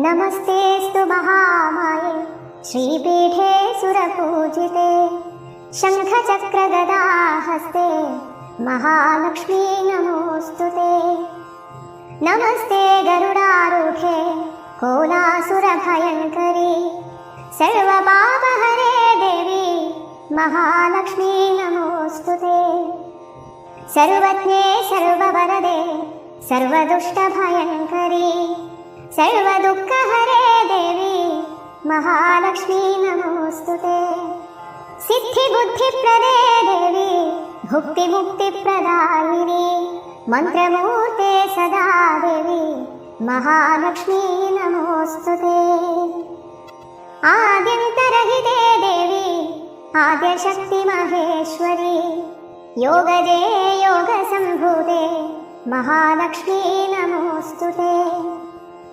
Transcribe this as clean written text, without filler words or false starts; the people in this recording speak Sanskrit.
नमस्तेऽस्तु महामाये श्रीपीठे सुरपूजिते शङ्खचक्रगदाहस्ते महालक्ष्मी नमोऽस्तुते। नमस्ते गरुडारूढे कोलासुरभयङ्करी सर्वपापहरे देवी महालक्ष्मी नमोऽस्तुते। सर्वज्ञे सर्ववरदे सर्वदुष्टभयङ्करी सर्वदुःखहरे देवी महालक्ष्मी नमोऽस्तुते। सिद्धिबुद्धिप्रदे देवी भुक्तिमुक्तिप्रदायिनी मन्त्रमूर्ते सदा देवी महालक्ष्मी नमोऽस्तुते। आद्यन्तरहिते देवी आद्यशक्तिमहेश्वरी योगजे योगसम्भूते महालक्ष्मी नमोऽस्तुते।